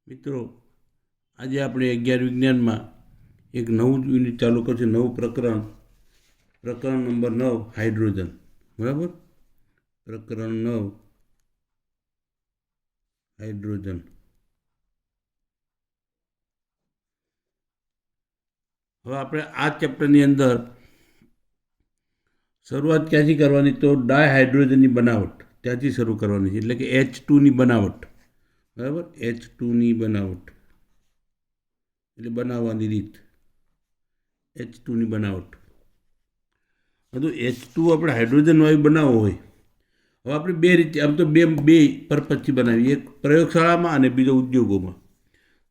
મિત્રો, આજે આપણે 11 વિજ્ઞાનમાં એક નવું યુનિટ ચાલુ કરશું. નવું પ્રકરણ નંબર 9 હાઇડ્રોજન. બરાબર, પ્રકરણ 9 હાઇડ્રોજન. હવે આપણે આ ચેપ્ટરની અંદર શરૂઆત ક્યાંથી કરવાની? તો ડાયહાઇડ્રોજનની બનાવટ ત્યાંથી શરૂ કરવાની છે, એટલે કે H2ની બનાવટ. બરાબર, H2ની બનાવટ એટલે બનાવવાની રીત. H2ની બનાવટ. તો H2 આપણે હાઇડ્રોજન વાયુ બનાવવો હોય, હવે આપણે બે રીતે, આમ તો બે પર્પઝથી બનાવીએ, એક પ્રયોગશાળામાં અને બીજો ઉદ્યોગોમાં.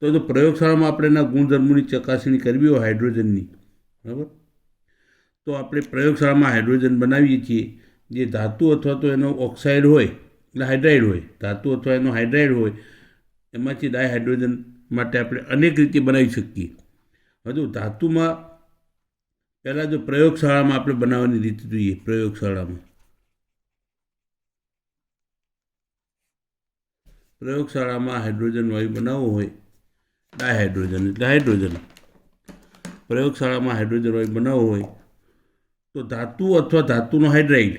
તો પ્રયોગશાળામાં આપણે એના ગુણધર્મોની ચકાસણી કરવી હોય હાઇડ્રોજનની, બરાબર, તો આપણે પ્રયોગશાળામાં હાઇડ્રોજન બનાવીએ છીએ. જે ધાતુ અથવા તો એનો ઓક્સાઇડ હોય એટલે હાઇડ્રાઇડ હોય, ધાતુ અથવા એનો હાઇડ્રાઇડ હોય, એમાંથી ડાયહાઇડ્રોજન માટે આપણે અનેક રીતે બનાવી શકીએ. હજુ ધાતુમાં પહેલાં જો પ્રયોગશાળામાં આપણે બનાવવાની રીત જોઈએ. પ્રયોગશાળામાં હાઇડ્રોજન વાયુ બનાવવો હોય, ડાયહાઇડ્રોજન એટલે હાઇડ્રોજન. પ્રયોગશાળામાં હાઇડ્રોજન વાયુ બનાવવો હોય તો ધાતુ અથવા ધાતુનો હાઇડ્રાઇડ.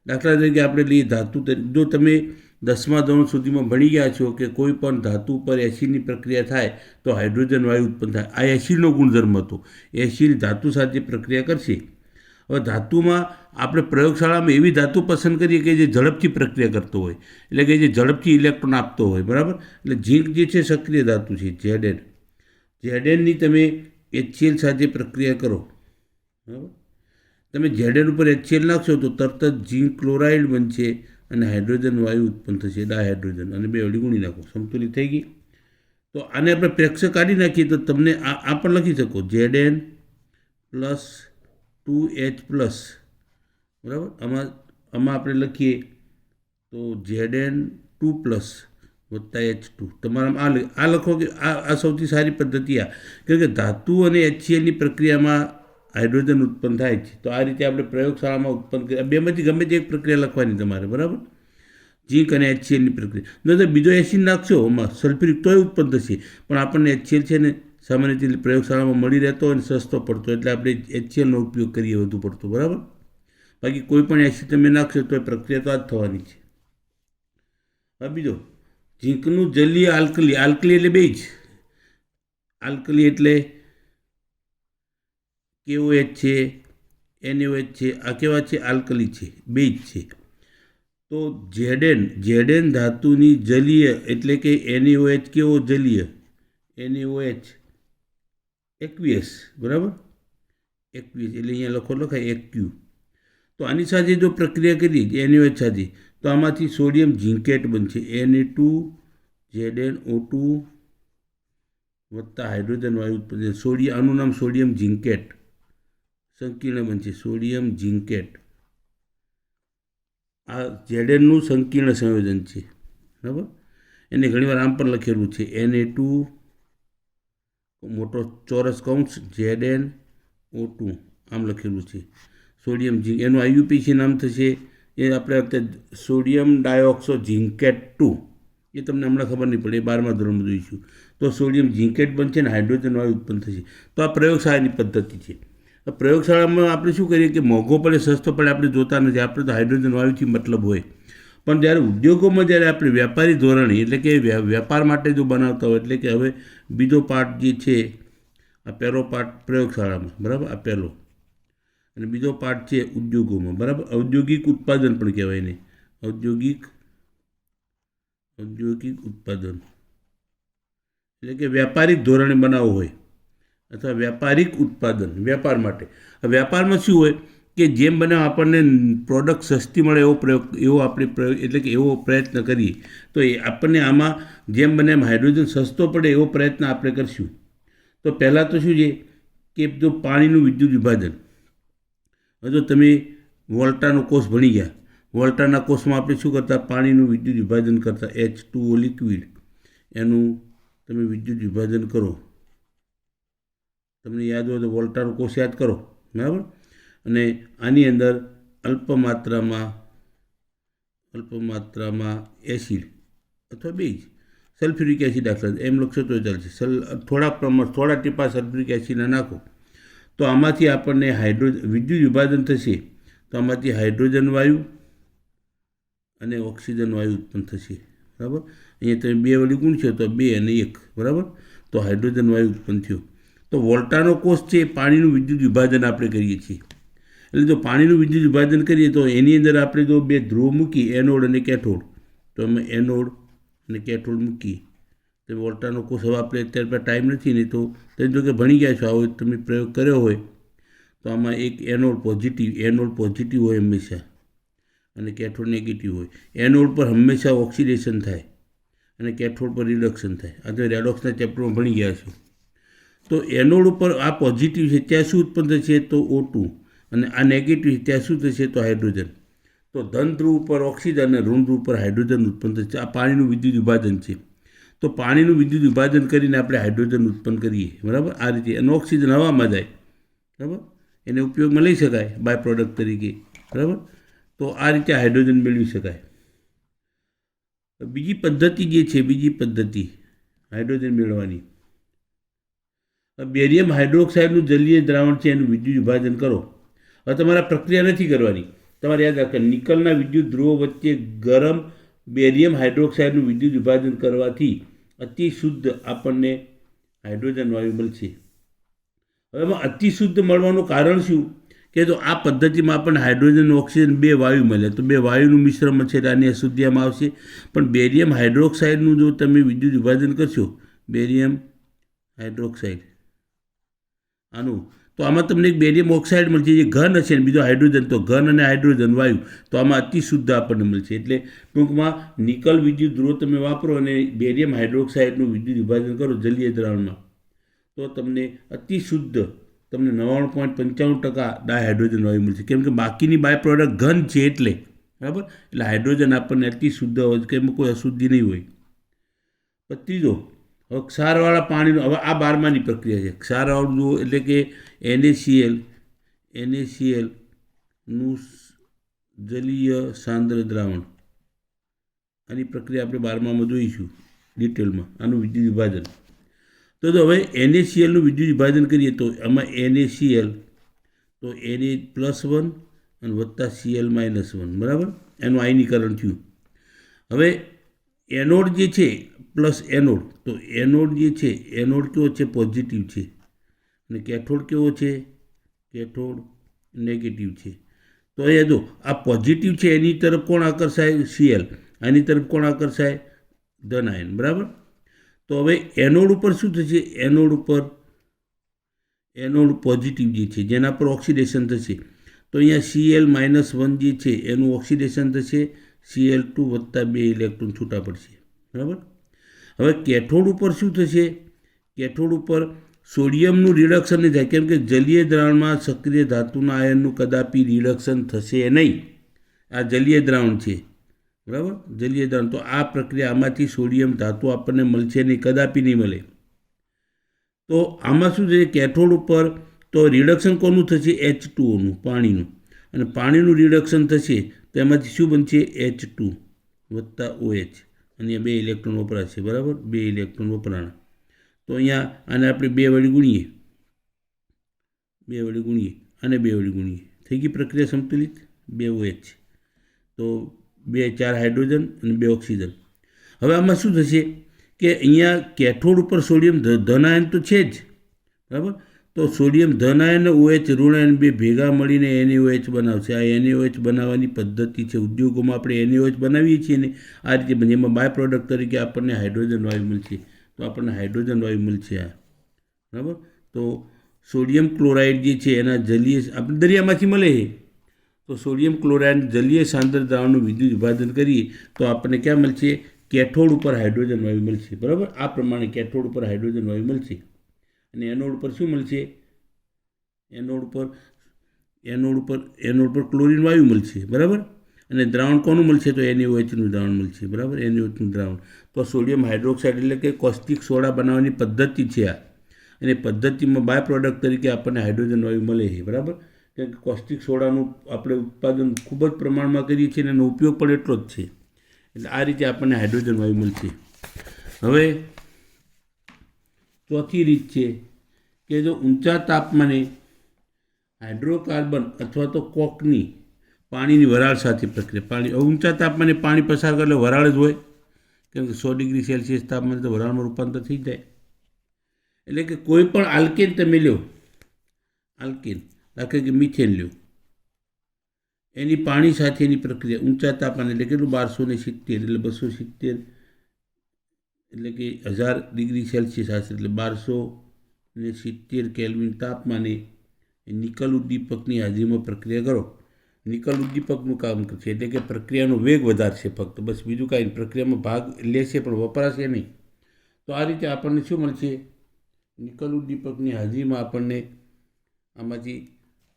દાખલા તરીકે આપણે લઈએ ધાતુ, જો તમે 10મા ધોરણ સુધીમાં ભણી ગયા છો કે કોઈ પણ ધાતુ પર એસિડની પ્રક્રિયા થાય તો હાઇડ્રોજન વાયુ ઉત્પન્ન થાય. આ એસિડનો ગુણધર્મ હતો. એસિડ ધાતુ સાથે પ્રક્રિયા કરશે. હવે ધાતુમાં આપણે પ્રયોગશાળામાં એવી ધાતુ પસંદ કરીએ કે જે ઝડપથી પ્રક્રિયા કરતો હોય, એટલે કે જે ઝડપથી ઇલેક્ટ્રોન આપતો હોય. બરાબર, એટલે ઝીંક જે છે સક્રિય ધાતુ છે, ઝેડએનની તમે HCl સાથે પ્રક્રિયા કરો. બરાબર, તમે ઝેડએન ઉપર HCl નાખશો તો તરત જ ઝીંક ક્લોરાઇડ બનશે અને હાઇડ્રોજન વાયુ ઉત્પન્ન થશે, ડાયહાઇડ્રોજન. અને બે વળી ગુણી નાખો, સમતુલિત થઈ ગઈ. તો આને આપણે પ્રેક્ષક કાઢી નાખીએ તો તમને આ પણ લખી શકો, Zn પ્લસ 2H પ્લસ. બરાબર, આમાં આપણે લખીએ તો Zn2 પ્લસ વત્તા H2. તમારામાં આ લખો કે આ સૌથી સારી પદ્ધતિ. આ કેમ કે ધાતુ અને HClની પ્રક્રિયામાં હાઇડ્રોજન ઉત્પન્ન થાય છે. તો આ રીતે આપણે પ્રયોગશાળામાં ઉત્પન્ન કરી, બેમાંથી ગમે તે એક પ્રક્રિયા લખવાની તમારે. બરાબર, ઝીંક અને HClની પ્રક્રિયા. ન તો બીજો એસિડ નાખશો આમાં સલ્ફ્યુરિક તોય ઉત્પન્ન થશે, પણ આપણને HCl છે ને સામાન્ય રીતે પ્રયોગશાળામાં મળી રહેતો અને સસ્તો પડતો, એટલે આપણે HClનો ઉપયોગ કરીએ વધુ પડતો. બરાબર, બાકી કોઈ પણ એસિડ તમે નાખશો તો એ પ્રક્રિયા તો આ જ થવાની છે. હવે બીજો, ઝીંકનું જલીય આલ્કલી. આલ્કલી એટલે બે જ. આલ્કલી એટલે KOH છે, NaOH છે. આ કેવા છે? આલ્કલી છે, બે જ છે. તો Zn ધાતુની જલીય એટલે કે NaOH કેવો? જલીય. NaOH aqueous. બરાબર, aqueous એટલે અહીંયા લખાય aqu. તો આની સાથે જો પ્રક્રિયા કરીએ NaOH સાથે, તો આમાંથી સોડિયમ ઝિંકેટ બનશે, Na2ZnO2 વત્તા હાઇડ્રોજન વાયુ ઉત્પન્ન. આનું નામ સોડિયમ ઝિંકેટ સંકીર્ણ બનશે, સોડિયમ ઝિંકેટ. આ Znનું સંકીર્ણ સંયોજન છે. બરાબર, એને ઘણીવાર આમ પણ લખેલું છે, Na2 મોટો ચોરસ કૌંસ ZnO2 આમ લખેલું છે. સોડિયમ ઝિંક, એનું IUPAC નામ થશે એ આપણે સોડિયમ ડાયોક્સો ઝિંકેટ 2. એ તમને હમણાં ખબર નહીં પડે, એ 12મા ધોરણમાં જોઈશું. તો સોડિયમ ઝિંકેટ બનશે ને હાઇડ્રોજન વાયુ ઉત્પન્ન થશે. તો આ પ્રયોગશાળાની પદ્ધતિ છે. પ્રયોગશાળામાં આપણે શું કરીએ કે મોંઘો પડે સસ્તો પડે આપણે જોતા નથી, આપણે તો હાઇડ્રોજન વાયુથી મતલબ હોય. પણ જ્યારે ઉદ્યોગોમાં જ્યારે આપણે વ્યાપારી ધોરણે એટલે કે વેપાર માટે જો બનાવતા હોય, એટલે કે હવે બીજો પાર્ટ જે છે, આ પહેલો પાર્ટ પ્રયોગશાળામાં, બરાબર, આ પહેલો, અને બીજો પાર્ટ છે ઉદ્યોગોમાં. બરાબર, ઔદ્યોગિક ઉત્પાદન પણ કહેવાય ને, ઔદ્યોગિક ઉત્પાદન એટલે કે વ્યાપારિક ધોરણે બનાવવું હોય અથવા વ્યાપારિક ઉત્પાદન, વેપાર માટે. વેપારમાં શું હોય કે જેમ બને આપણને પ્રોડક્ટ સસ્તી મળે એવો પ્રયત્ન કરીએ. તો એ આપણને આમાં જેમ બને એમ હાઇડ્રોજન સસ્તો પડે એવો પ્રયત્ન આપણે કરશું. તો પહેલાં તો શું છે કે જો પાણીનું વિદ્યુત વિભાજન, જો તમે વોલ્ટાનો કોર્સ ભણી ગયા, વોલ્ટાના કોર્સમાં આપણે શું કરતા? પાણીનું વિદ્યુત વિભાજન કરતા. H2O લિક્વિડ, એનું તમે વિદ્યુત વિભાજન કરો. તમને યાદ હોય તો વોલ્ટાનો કોર્સ યાદ કરો. બરાબર, અને આની અંદર અલ્પ માત્રામાં એસિડ અથવા બેઝ સલ્ફ્યુરિક એસિડ દાખલા એમ લખશો તો ચાલશે. થોડા ટીપા સલ્ફ્યુરિક એસિડના નાખો તો આમાંથી આપણને વિદ્યુત વિભાજન થશે. તો આમાંથી હાઇડ્રોજન વાયુ અને ઓક્સિજન વાયુ ઉત્પન્ન થશે. બરાબર. અહીંયા તમે 2 વડે ગુણશો તો 2 અને 1. બરાબર. તો હાઇડ્રોજન વાયુ ઉત્પન્ન થયો. તો વોલ્ટાનો કોષ છે પાણીનું વિદ્યુત વિભાજન આપણે કરીએ છીએ. એટલે જો પાણીનું વિદ્યુત વિભાજન કરીએ તો એની અંદર આપણે જો 2 ધ્રુવ મૂકી એનોડ અને કેથોડ, તો અમે એનોડ અને કેથોડ મૂકીએ તો વોલ્ટાનો કોષ. હવે આપણે અત્યારે પર ટાઈમ નથી ને તો તમે જો કે ભણી ગયા છો, આવો તમે પ્રયોગ કર્યો હોય તો આમાં એક એનોડ પોઝિટિવ હોય હંમેશા અને કેથોડ નેગેટિવ હોય. એનોડ પર હંમેશા ઓક્સિડેશન થાય અને કેથોડ પર રિડક્શન થાય. આ તો રેડોક્સના ચેપ્ટરમાં ભણી ગયા છો. તો એનોડ ઉપર આ પોઝિટિવ છે ત્યાં શું ઉત્પન્ન થશે? તો O2. અને આ નેગેટિવ છે ત્યાં શું થશે? તો હાઇડ્રોજન. તો ધન ધ્રુવ ઉપર ઓક્સિજન અને ઋણ ધ્રુવ ઉપર હાઇડ્રોજન ઉત્પન્ન થશે. આ પાણીનું વિદ્યુત વિભાજન છે. તો પાણીનું વિદ્યુત વિભાજન કરીને આપણે હાઇડ્રોજન ઉત્પન્ન કરીએ. બરાબર. આ રીતે. અને ઓક્સિજન હવામાં જાય. બરાબર. એને ઉપયોગમાં લઈ શકાય બાય પ્રોડક્ટ તરીકે. બરાબર. તો આ રીતે હાઇડ્રોજન મેળવી શકાય. બીજી પદ્ધતિ જે છે, હાઇડ્રોજન મેળવવાની, બેરિયમ હાઇડ્રોક્સાઇડનું જલીય દ્રાવણ છે એનું વિદ્યુત વિભાજન કરો. હવે તમારે પ્રક્રિયા નથી કરવાની. તમારે યાદ રાખો, નિકલના વિદ્યુત ધ્રુવો વચ્ચે ગરમ બેરિયમ હાઇડ્રોક્સાઇડનું વિદ્યુત વિભાજન કરવાથી અતિ શુદ્ધ આપણને હાઇડ્રોજન વાયુ મળશે. હવે એમાં અતિ શુદ્ધ મળવાનું કારણ શું? કે જો આ પદ્ધતિમાં આપણને હાઇડ્રોજન અને ઓક્સિજન 2 વાયુ મળે તો 2 વાયુનું મિશ્રણ છે આની અશુદ્ધિમાં આવશે. પણ બેરિયમ હાઇડ્રોક્સાઇડનું જો તમે વિદ્યુત વિભાજન કરશો, બેરિયમ હાઇડ્રોક્સાઇડ આનું, તો આમાં તમને એક બેરિયમ ઓક્સાઇડ મળશે જે ઘન હશે ને બીજો હાઇડ્રોજન. તો ઘન અને હાઇડ્રોજન વાયુ, તો આમાં અતિ શુદ્ધ આપણને મળશે. એટલે ટૂંકમાં નિકલ વિદ્યુત ધ્રુવ તમે વાપરો અને બેરિયમ હાઇડ્રોક્સાઇડનું વિદ્યુત વિભાજન કરો જલીય દ્રાવણમાં, તો તમને અતિ શુદ્ધ, તમને 99.95% ડાયહાઇડ્રોજન વાયુ મળશે. કેમ કે બાકીની બાય પ્રોડક્ટ ઘન છે એટલે. બરાબર. એટલે હાઇડ્રોજન આપણને અતિ શુદ્ધ હોય કે એમાં કોઈ અશુદ્ધિ નહીં હોય. ત્રીજો, હવે ક્ષારવાળા પાણીનું, હવે આ 12માની પ્રક્રિયા છે. ક્ષારવાળું એટલે કે NaCl નું જલીય સાંદ્ર દ્રાવણ. આની પ્રક્રિયા આપણે 12મામાં જોઈશું ડિટેલમાં, આનું વિદ્યુત વિભાજન. તો હવે NaClનું વિદ્યુત વિભાજન કરીએ તો આમાં NaCl તો Na+1 અને વત્તા Cl-1. બરાબર. એનું આયનીકરણ થયું. હવે એનોડ જે છે પ્લસ એનોડ, તો એનોડ જે છે, એનોડ કેવો છે? પોઝિટિવ છે. અને કેથોડ કેવો છે? કેથોડ નેગેટિવ છે. તો એ જો આ પોઝિટિવ છે એની તરફ કોણ આકર્ષાય? Cl. આની તરફ કોણ આકર્ષાય? ધન આયન. બરાબર. તો હવે એનોડ ઉપર શું થશે? એનોડ પોઝિટિવ જે છે જેના પર ઓક્સિડેશન થશે, તો અહીંયા Cl-1 જે છે એનું ઓક્સિડેશન થશે, Cl2 વત્તા 2 ઇલેક્ટ્રોન છૂટા પડશે. બરાબર. હવે કેથોડ ઉપર શું થશે? કેથોડ ઉપર સોડિયમનું રિડક્શન નહીં થાય, કેમ કે જલીય દ્રાવણમાં સક્રિય ધાતુના આયનનું કદાપી રિડક્શન થશે નહીં. આ જલીય દ્રાવણ છે. બરાબર. જલીય દ્રાવણ. તો આ પ્રક્રિયા, આમાંથી સોડિયમ ધાતુ આપણને મળશે નહીં, કદાપી નહીં મળે. તો આમાં શું છે? કેથોડ ઉપર તો રિડક્શન કોનું થશે? H2O નું, પાણીનું. અને પાણીનું રિડક્શન થશે તો એમાંથી શું બનશે? H2 વત્તા OH. અને 2 ઇલેક્ટ્રોન વપરાશે. બરાબર. 2 ઇલેક્ટ્રોન વપરાણા. તો અહીંયા આને આપણે 2 વડે ગુણીએ અને 2 વડે ગુણીએ, થઈ ગઈ પ્રક્રિયા સંતુલિત. 2 OH, તો 2 4 હાઇડ્રોજન અને 2 ઓક્સિજન. હવે આમાં શું થશે કે અહીંયા કેથોડ ઉપર સોડિયમ ધન આયન તો છે જ. બરાબર. તો સોડિયમ ધન આયન અને OH ઋણ આયન 2 ભેગા મળીને NaOH બનાવશે. આ NaOH બનાવવાની પદ્ધતિ છે. ઉદ્યોગોમાં આપણે NaOH બનાવીએ છીએ ને આ રીતે બને. એમાં બાય પ્રોડક્ટ તરીકે આપણને હાઇડ્રોજન વાયુ મળશે. તો આપણને હાઇડ્રોજન વાયુ મળશે આ. બરાબર. તો સોડિયમ ક્લોરાઇડ જે છે એના જલીય, આપણે દરિયામાંથી મળે છે, તો સોડિયમ ક્લોરાઇડ જલીય સાંદ્ર દ્રાવણનું વિદ્યુત વિભાજન કરીએ તો આપણને ક્યાં મળશે? કેથોડ ઉપર હાઇડ્રોજન વાયુ મળશે. બરાબર. આ પ્રમાણે કેથોડ ઉપર હાઇડ્રોજન વાયુ મળશે. અને એનોડ પર શું મળશે? એનોડ પર ક્લોરીન વાયુ મળશે. બરાબર. અને દ્રાવણ કોનું મળશે? તો NaOHનું દ્રાવણ મળશે. બરાબર. NaOHનું દ્રાવણ. તો સોડિયમ હાઇડ્રોક્સાઇડ એટલે કે કોસ્ટિક સોડા બનાવવાની પદ્ધતિ છે આ. અને પદ્ધતિમાં બાય પ્રોડક્ટ તરીકે આપણને હાઇડ્રોજન વાયુ મળે છે. બરાબર. કેમ કે કોસ્ટિક સોડાનું આપણે ઉત્પાદન ખૂબ જ પ્રમાણમાં કરીએ છીએ અને એનો ઉપયોગ પણ એટલો જ છે. એટલે આ રીતે આપણને હાઇડ્રોજન વાયુ મળશે. હવે ચોથી રીત છે કે જો ઊંચા તાપમાને હાઇડ્રોકાર્બન અથવા તો કોકની પાણીની વરાળ સાથે પ્રક્રિયા પાણી ઊંચા તાપમાને પાણી પસાર કરે એટલે વરાળ જ હોય, કેમ કે 100 ડિગ્રી સેલ્સિયસ તાપમાને તો વરાળમાં રૂપાંતર થઈ જાય. એટલે કે કોઈ પણ આલ્કેન તમે લ્યો, આલ્કેન દાખલા કે મિથેન લ્યો, એની પાણી સાથેની પ્રક્રિયા ઊંચા તાપમાને એટલે કેટલું 1270 એટલે 270 એટલે કે 1000 ડિગ્રી સેલ્સિયસ હશે એટલે 1270 કેલ્વિન તાપમાને નિકલ ઉદ્દીપકની હાજરીમાં પ્રક્રિયા કરો. નિકલ ઉદ્દીપકનું કામ કરશે એટલે કે પ્રક્રિયાનો વેગ વધારશે ફક્ત, બસ બીજું કાંઈ પ્રક્રિયામાં ભાગ લેશે પણ વપરાશે નહીં. તો આ રીતે આપણને શું મળશે? નિકલ ઉદ્દીપકની હાજરીમાં આપણને આમાંથી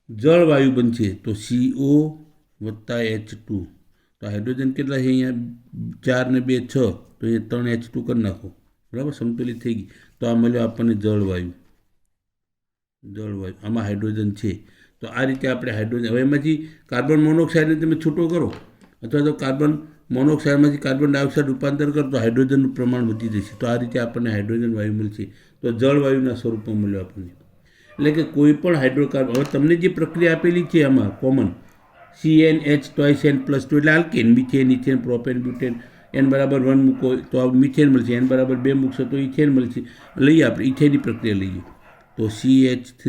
જળવાયુ બનશે. તો CO વત્તા H2. તો હાઇડ્રોજન કેટલા છે અહીંયા? 4 ને 2 6, તો અહીંયા 3 H2 કરી નાખો, બરાબર, સમતુલિત થઈ ગઈ. તો આ મળ્યો આપણને જળવાયુ. આમાં હાઇડ્રોજન છે. તો આ રીતે આપણે હાઇડ્રોજન, હવે એમાંથી કાર્બન મોનોક્સાઇડને તમે છૂટો કરો અથવા તો કાર્બન મોનોક્સાઇડમાંથી કાર્બન ડાયોક્સાઇડ રૂપાંતર કરો તો હાઇડ્રોજનનું પ્રમાણ વધી જશે. તો આ રીતે આપણને હાઇડ્રોજન વાયુ મળશે. તો જળવાયુના સ્વરૂપમાં મળ્યો આપણને. એટલે કે કોઈ પણ હાઇડ્રોકાર્બન, હવે તમને જે પ્રક્રિયા આપેલી છે આમાં કોમન CnH2n+2 એટલે alkane, methane, ethane, propane, butane, n બરાબર 1 મૂકો તો આ મિથેન મળશે, n બરાબર 2 મૂકશો તો ઇથેન મળશે. લઈએ આપણે ઇથેનની પ્રક્રિયા લઈએ તો CH3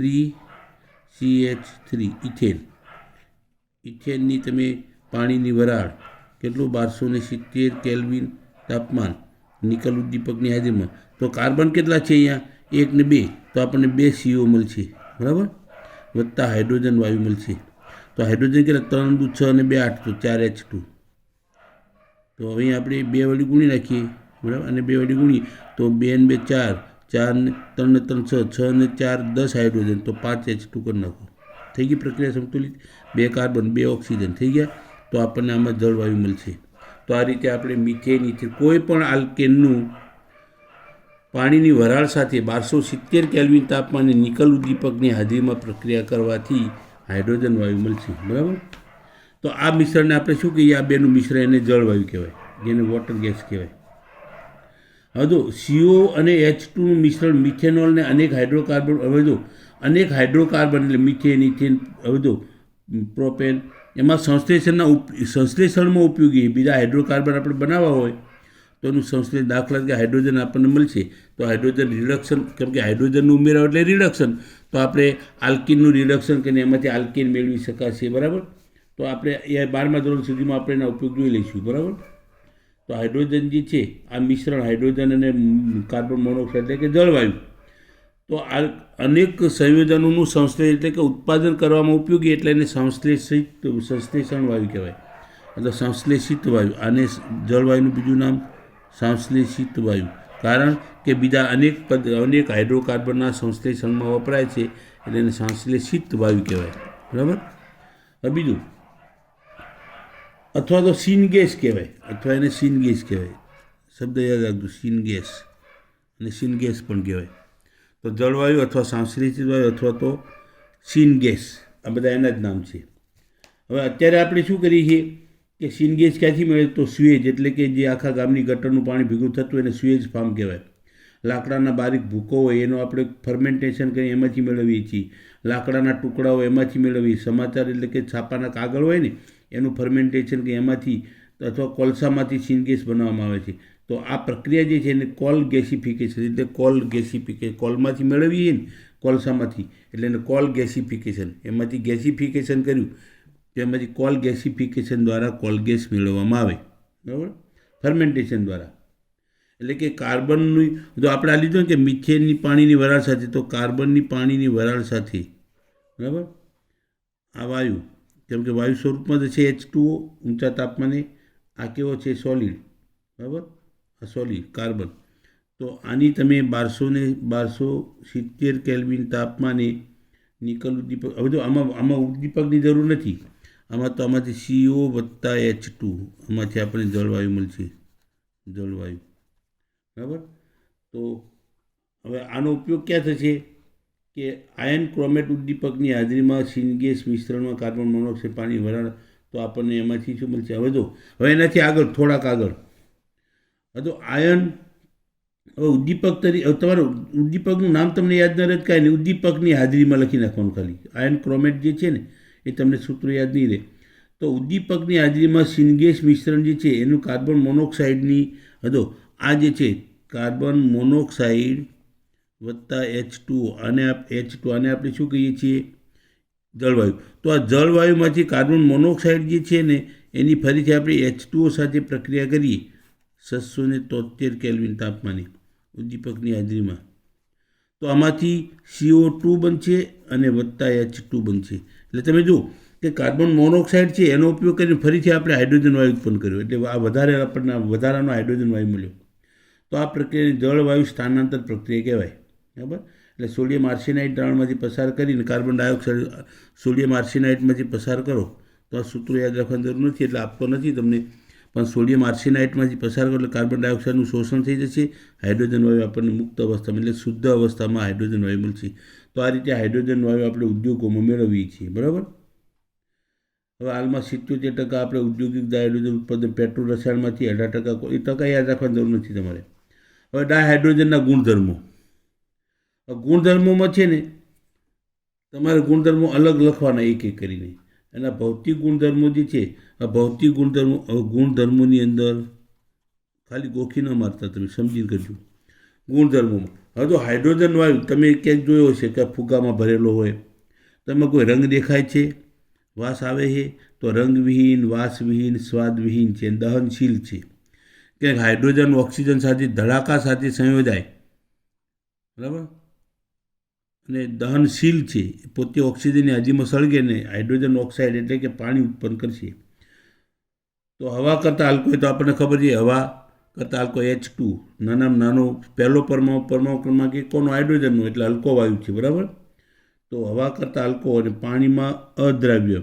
ઇથેન. ઇથેનની તમે પાણીની વરાળ કેટલું? 1270 કેલ્વિન તાપમાન નિકલ ઉદ્દીપકની હાજરીમાં. તો કાર્બન કેટલા છે અહીંયા? 1 ને 2, તો આપણને 2 CO મળશે, બરાબર, વત્તા હાઇડ્રોજન વાયુ મળશે. તો હાઇડ્રોજન કેટલા? 3 દુ 6 ને 2 8, તો 4 H2. તો અહીં આપણે 2 વડે ગુણી નાખીએ, બરાબર, અને 2 વડે ગુણીએ તો 2 ને 2 4, 4 ને 3 ને 3 6, 6 ને 4 10 હાઇડ્રોજન, તો 5 H2 કરી નાખો. થઈ ગઈ પ્રક્રિયા સંતુલિત. 2 કાર્બન 2 ઓક્સિજન થઈ ગયા. તો આપણને આમાં જળવાયુ મળશે. તો આ રીતે આપણે મિથેન, ઇથેન કોઈ પણ આલ્કેનનું પાણીની વરાળ સાથે 1270 કેલ્વિન તાપમાને નિકલ ઉદ્દીપકની હાજરીમાં પ્રક્રિયા કરવાથી હાઇડ્રોજન વાયુ મળશે, બરાબર. તો આ મિશ્રણને આપણે શું કહીએ? આ બેનું મિશ્રણ એને જળવાયુ કહેવાય, જેને વોટર ગેસ કહેવાય. હવે જો CO અને H2નું મિશ્રણ મિથેનોલ ને અનેક હાઇડ્રોકાર્બન, હવે જો અનેક હાઇડ્રોકાર્બન એટલે મિથેન, ઇથેન, હવે જો પ્રોપેન, એમાં સંશ્લેષણમાં ઉપયોગી બીજા હાઇડ્રોકાર્બન આપણે બનાવવા હોય તો એનું સંશ્લેષણ, દાખલા તરીકે હાઇડ્રોજન આપણને મળશે તો હાઇડ્રોજન રિડક્શન, કેમ કે હાઇડ્રોજનનું ઉમેરાવ એટલે રિડક્શન, તો આપણે આલ્કીનનું રિડક્શન કરીને એમાંથી આલ્કીન મેળવી શકાશે, બરાબર. તો આપણે એ 12મા ધોરણ સુધીમાં આપણે એના ઉપયોગ જોઈ લઈશું, બરાબર. તો હાઇડ્રોજન જે છે આ મિશ્રણ હાઇડ્રોજન અને કાર્બન મોનોક્સાઇડ એટલે કે જળવાયુ, તો આ અનેક સંયોજનોનું સંશ્લેષણ એટલે કે ઉત્પાદન કરવામાં ઉપયોગી, એટલે એને સંશ્લેષણ વાયુ કહેવાય, એટલે સંશ્લેષિત વાયુ. આને જળવાયુનું બીજું નામ સંશ્લેષિત વાયુ, કારણ કે બીજા અનેક હાઇડ્રોકાર્બનના સંશ્લેષણમાં વપરાય છે એટલે એને સંશ્લેષિત વાયુ કહેવાય, બરાબર. હવે બીજું, અથવા તો સિનગેસ કહેવાય, અથવા એને સિનગેસ કહેવાય. શબ્દ યાદ રાખજો, સિનગેસ અને સિનગેસ પણ કહેવાય. તો જળવાયુ અથવા સંશ્લેષિત વાયુ અથવા તો સિનગેસ, આ બધા એના જ નામ છે. હવે અત્યારે આપણે શું કરીએ છીએ કે સિનગેસ ક્યાંથી મળે? તો સ્યુએજ, એટલે કે જે આખા ગામની ગટરનું પાણી ભેગું થતું હોય એને સ્યુએજ ફાર્મ કહેવાય. લાકડાના બારીક ભૂકો હોય એનું આપણે ફર્મેન્ટેશન કરી એમાંથી મેળવીએ છીએ. લાકડાના ટુકડાઓ એમાંથી મેળવીએ. સમાચાર એટલે કે છાપાના કાગળ હોય ને એનું ફર્મેન્ટેશન કે એમાંથી અથવા કોલસામાંથી સિનગેસ બનાવવામાં આવે છે. તો આ પ્રક્રિયા જે છે એને કોલ ગેસિફિકેશન, એટલે કોલમાંથી મેળવીએ ને કોલસામાંથી, એટલે એને કોલ ગેસિફિકેશન, એમાંથી ગેસિફિકેશન કર્યું તેમાંથી કોલ ગેસિફિકેશન દ્વારા કોલગેસ મેળવવામાં આવે, બરાબર, ફર્મેન્ટેશન દ્વારા. એટલે કે કાર્બનની, જો આપણે આ લીધું ને કે મિથેનની પાણીની વરાળ સાથે, તો કાર્બનની પાણીની વરાળ સાથે, બરાબર, આ વાયુ, કેમ કે વાયુ સ્વરૂપમાં જ છે H2O ઊંચા તાપમાને, આ કેવો છે? સોલિડ, બરાબર, આ સોલિડ કાર્બન. તો આની તમે 1270 કેલ્વિન તાપમાને નિકલ ઉદ્દીપક, હવે જો આમાં ઉદ્દીપકની જરૂર નથી, આમાં તો આમાંથી CO વત્તા H2, આમાંથી આપણને જળવાયુ મળશે, જળવાયુ, બરાબર. તો હવે આનો ઉપયોગ ક્યાં થશે કે આયન ક્રોમેટ ઉદ્દીપકની હાજરીમાં સિનગેસ મિશ્રણમાં કાર્બન મોનોક્સાઇડ પાણી વરાળ, તો આપણને એમાંથી શું મળશે? હવે એનાથી આગળ થોડાક આગળ, હવે તો આયન હવે ઉદ્દીપક તરીકે તમારું ઉદ્દીપકનું નામ તમને યાદ ન રહે કાંઈ નહીં, ઉદ્દીપકની હાજરીમાં લખી નાખવાનું ખાલી. આયન ક્રોમેટ જે છે ને એ તમને સૂત્ર યાદ નહીં રહે. તો ઉદ્દીપકની હાજરીમાં સિનગેસ મિશ્રણ જે છે એનું કાર્બન મોનોક્સાઇડની હતો આ જે છે કાર્બન મોનોક્સાઇડ વત્તા H2O આને આપણે શું કહીએ છીએ? જળવાયુ. તો આ જળવાયુમાંથી કાર્બન મોનોક્સાઇડ જે છે ને એની ફરીથી આપણે H2O સાથે પ્રક્રિયા કરીએ 673 કેલ્વિન તાપમાને ઉદ્દીપકની હાજરીમાં, તો આમાંથી CO2 બનશે અને વત્તા H2 બનશે. એટલે તમે જુઓ કે કાર્બન મોનોક્સાઇડ છે એનો ઉપયોગ કરીને ફરીથી આપણે હાઇડ્રોજન વાયુ ઉત્પન્ન કર્યો, એટલે આ વધારાનો હાઇડ્રોજન વાયુ મળ્યો. તો આ પ્રક્રિયાને જળવાયુ સ્થાનાંતર પ્રક્રિયા કહેવાય. બરાબર. એટલે સોડિયમ આર્સેનાઇડ દ્રાવણમાંથી પસાર કરીને કાર્બન ડાયોક્સાઇડ સોડિયમ આર્સેનાઇડમાંથી પસાર કરો. તો આ સૂત્રો યાદ રાખવાની જરૂર નથી, એટલે આપતો નથી તમને, પણ સોડિયમ આર્સેનાઇડમાંથી પસાર કરો એટલે કાર્બન ડાયોક્સાઇડનું શોષણ થઈ જશે, હાઇડ્રોજન વાયુ આપણને મુક્ત અવસ્થામાં એટલે શુદ્ધ અવસ્થામાં હાઇડ્રોજન વાયુ મળશે. તો આ રીતે હાઇડ્રોજન વાયુ આપણે ઉદ્યોગોમાં મેળવીએ છીએ. બરાબર. હવે હાલમાં 77% આપણે ઔદ્યોગિક હાઇડ્રોજન ઉત્પાદન પેટ્રોલ રસાયણમાંથી, 18% એ ટકા યાદ રાખવાની જરૂર નથી તમારે. હવે ડાયહાઇડ્રોજનના ગુણધર્મો. ગુણધર્મોમાં છે ને તમારે ગુણધર્મો અલગ લખવાના એક એક કરીને. એના ભૌતિક ગુણધર્મો જે છે આ ભૌતિક ગુણધર્મોની અંદર ખાલી ગોખી ન મારતા, તમે સમજીને કરજો. ગુણધર્મોમાં હવે તો હાઇડ્રોજન વાયુ તમે ક્યાંક જોયો હશે કે ફુગ્ગામાં ભરેલો હોય, તમે કોઈ રંગ દેખાય છે, વાસ આવે છે, તો રંગવિહીન, વાસવિહીન, સ્વાદવિહીન છે, દહનશીલ છે. કે હાઇડ્રોજન ઓક્સિજન સાથે ધડાકા સાથે સંયોજાય, બરાબર, અને દહનશીલ છે, પોતે ઓક્સિજનની હાજરીમાં સળગે ને હાઇડ્રોજન ઓક્સાઇડ એટલે કે પાણી ઉત્પન્ન કરશે. તો હવા કરતાં આલ્કો તો આપણને ખબર છે, હવા કરતાં આલ્કો H2 નાનામાં નાનો પહેલો પરમાણુ ક્રમાંક કોનો? હાઇડ્રોજનનો, એટલે હલકો વાયુ છે. બરાબર. તો હવા કરતાં હલકો અને પાણીમાં અદ્રાવ્ય.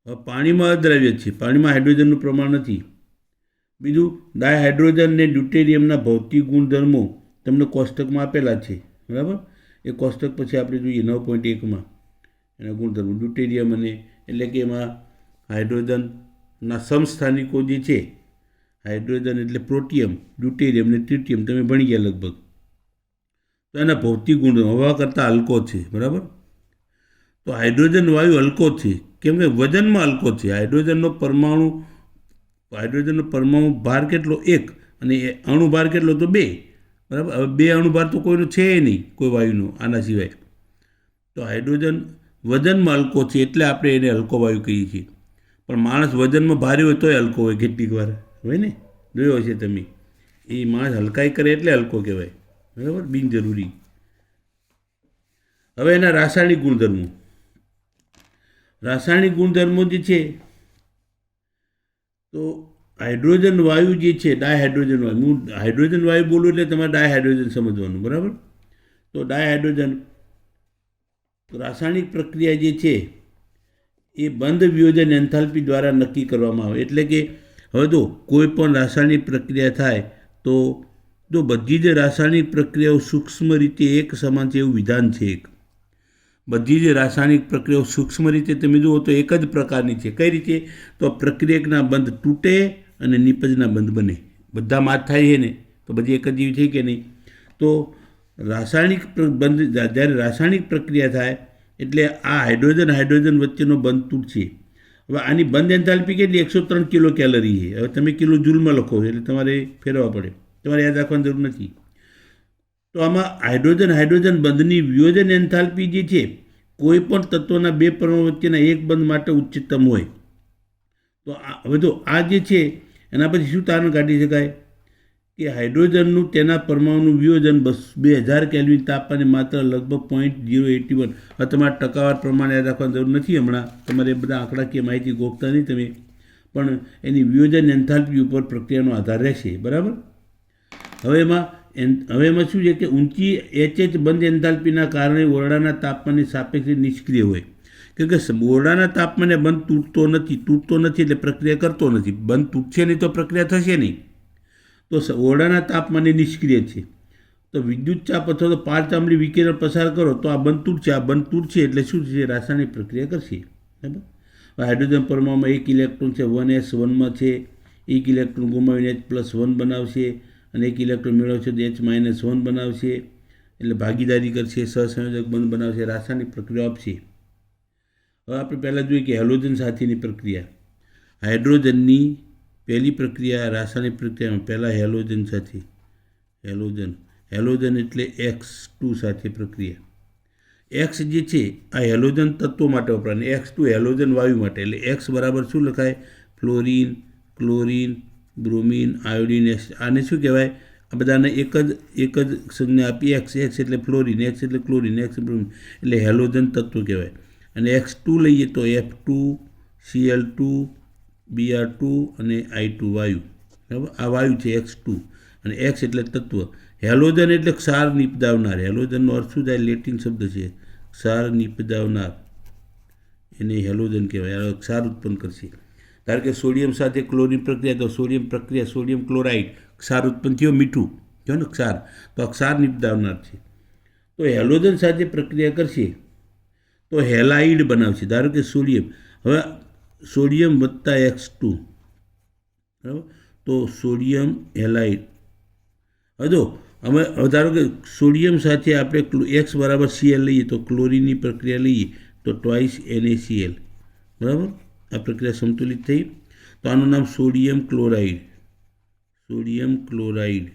હવે પાણીમાં અદ્રાવ્ય છે, પાણીમાં હાઇડ્રોજનનું પ્રમાણ નથી. બીજું ડાયહાઇડ્રોજન અને ડ્યુટેરિયમના ભૌતિક ગુણધર્મો તમને કોષ્ટકમાં આપેલા છે. બરાબર. એ કોષ્ટક પછી આપણે જોઈએ 9.1માં એના ગુણધર્મો. ડ્યુટેરિયમ અને એટલે કે એમાં હાઇડ્રોજનના સમસ્થાનિકો જે છે, હાઇડ્રોજન એટલે પ્રોટિયમ, ડ્યુટેરિયમ અને ટ્રિટિયમ તમે ભણી ગયા લગભગ. તો એના ભૌતિક ગુણધર્મો હવા કરતાં હલકો છે. બરાબર. તો હાઇડ્રોજન વાયુ હલકો છે, કેમ કે વજનમાં હલકો છે. હાઇડ્રોજનનો પરમાણુ ભાર કેટલો? 1, અને અણુ ભાર કેટલો? તો 2. બરાબર. હવે 2 અણુભાર તો કોઈનો છે નહીં, કોઈ વાયુનો આના સિવાય. તો હાઇડ્રોજન વજનમાં હલકો છે એટલે આપણે એને હલકો વાયુ કહીએ છીએ. પણ માણસ વજનમાં ભારે હોય તોય હલકો હોય, કેટલીક વાર હોય ને, જોયો હશે તમે. એ માણસ હલકાઈ કરે એટલે હલકો કહેવાય. બરાબર. બિનજરૂરી. હવે એના રાસાયણિક ગુણધર્મો. રાસાયણિક ગુણધર્મો જે છે, તો હાઇડ્રોજન વાયુ જે છે, ડાયહાઇડ્રોજન વાયુ, હું હાઇડ્રોજન વાયુ બોલું એટલે તમારે ડાયહાઇડ્રોજન સમજવાનું. બરાબર. તો ડાયહાઇડ્રોજન રાસાયણિક પ્રક્રિયા જે છે એ બંધ વિયોજન એન્થાલ્પી દ્વારા નક્કી કરવામાં આવે. એટલે કે હવે તો કોઈ પણ રાસાયણિક પ્રક્રિયા થાય તો જો બધી જ રાસાયણિક પ્રક્રિયાઓ સૂક્ષ્મ રીતે એક સમાન છે એવું વિધાન છે. બધી જ રાસાયણિક પ્રક્રિયાઓ સૂક્ષ્મ રીતે તમે જુઓ તો એક જ પ્રકારની છે. કઈ રીતે? તો પ્રક્રિયકના બંધ તૂટે અને નિપજના બંધ બને. બધામાં જ થાય છે ને, તો બધી એક જ જેવી થઈ કે નહીં? તો રાસાયણિક બંધ, જ્યારે રાસાયણિક પ્રક્રિયા થાય એટલે આ હાઇડ્રોજન વચ્ચેનો બંધ તૂટશે. હવે આની બંધ એન્થાલ્પી કેટલી? 103 કિલો કેલરી છે. હવે તમે કિલો જૂલમાં લખો એટલે તમારે ફેરવવા પડે, તમારે યાદ રાખવાની જરૂર નથી. તો આમાં હાઇડ્રોજન બંધની વિયોજન એન્થાલ્પી જે છે કોઈ પણ તત્વના 2 પરમાણુ વચ્ચેના એક બંધ માટે ઉચ્ચતમ હોય. તો હવે તો આ જે છે એના પછી શું તારણ કાઢી શકાય કે હાઇડ્રોજનનું તેના પરમાણુનું વિયોજન 2000 કેલ્વિન તાપમાને માત્ર લગભગ 0.081. હવે તમારા ટકાવાર પ્રમાણે યાદ રાખવાની જરૂર નથી. હમણાં તમારે બધા આંકડાકીય માહિતી ગોખતા નહીં તમે, પણ એની વિયોજન એન્થાલ્પી ઉપર પ્રક્રિયાનો આધાર રહેશે. બરાબર. હવે એમાં શું છે કે ઊંચી HH બંધ એન્થાલ્પીના કારણે ઓરડાના તાપમાનની સાપેક્ષે નિષ્ક્રિય હોય. કેમ કે ઓરડાના તાપમાને બંધ તૂટતો નથી એટલે પ્રક્રિયા કરતો નથી. બંધ તૂટશે નહીં તો પ્રક્રિયા થશે નહીં. તો ઓરડાના તાપમાને નિષ્ક્રિય છે. તો વિદ્યુત ચાપ અથવા તો પારચાંબડી વિકિરણ પસાર કરો તો આ બંધ તૂટશે એટલે શું છે? રાસાયણિક પ્રક્રિયા કરશે. બરાબર. હાઇડ્રોજન પરમાણુમાં 1 ઇલેક્ટ્રોન છે, 1s1માં છે, 1 ઇલેક્ટ્રોન ગુમાવીને H+1 બનાવશે અને 1 ઇલેક્ટ્રોન મેળવશે તો H-1 બનાવશે, એટલે ભાગીદારી કરશે, સહસંયોજક બંધ બનાવશે, રાસાયણિક પ્રક્રિયા આપશે. હવે આપણે પહેલાં જોઈએ કે હેલોજન સાથેની પ્રક્રિયા. હાઇડ્રોજનની પહેલી પ્રક્રિયા રાસાયણિક પ્રક્રિયામાં પહેલાં હેલોજન સાથે, હેલોજન એટલે X2 સાથે પ્રક્રિયા. X જે છે આ હેલોજન તત્વો માટે વપરાય, X2 હેલોજન વાયુ માટે. એટલે X બરાબર શું લખાય? Fluorine, chlorine, bromine, iodine. આને શું કહેવાય? આ બધાને એક જ સંજ્ઞા આપી X એટલે ફ્લોરિન, X એટલે ક્લોરિન, X બ્રોમિન, એટલે હેલોજન તત્વો કહેવાય. અને X2 લઈએ તો F2, Cl2, Br2 અને I2 વાયુ. બરાબર, આ વાયુ છે X2. અને X એટલે તત્વ. હેલોજન એટલે ક્ષાર નિપદાવનાર. હેલોજનનો અર્થ શું થાય? લેટિન શબ્દ છે ક્ષાર નિપદાવનાર, એને હેલોજન કહેવાય. ક્ષાર ઉત્પન્ન કરશે. ધારો કે સોડિયમ સાથે ક્લોરિન પ્રક્રિયા, તો સોડિયમ પ્રક્રિયા, સોડિયમ ક્લોરાઇડ, ક્ષાર ઉત્પન્ન થયો, મીઠું થયો ને ક્ષાર, તો આ ક્ષાર નિપદાવનાર છે. તો હેલોજન સાથે પ્રક્રિયા કરશે તો હેલાઇડ બનાવશે. ધારો કે સોડિયમ, હવે સોડિયમ વત્તા X2, બરાબર, તો સોડિયમ હેલાઇડ. હવે જો અમે ધારો કે સોડિયમ સાથે આપણે X બરાબર Cl લઈએ તો ક્લોરિનની પ્રક્રિયા લઈએ તો ટ્વાઇસ NaCl. બરાબર, આ પ્રક્રિયા સંતુલિત થઈ, તો આનું નામ સોડિયમ ક્લોરાઇડ. Sodium chloride.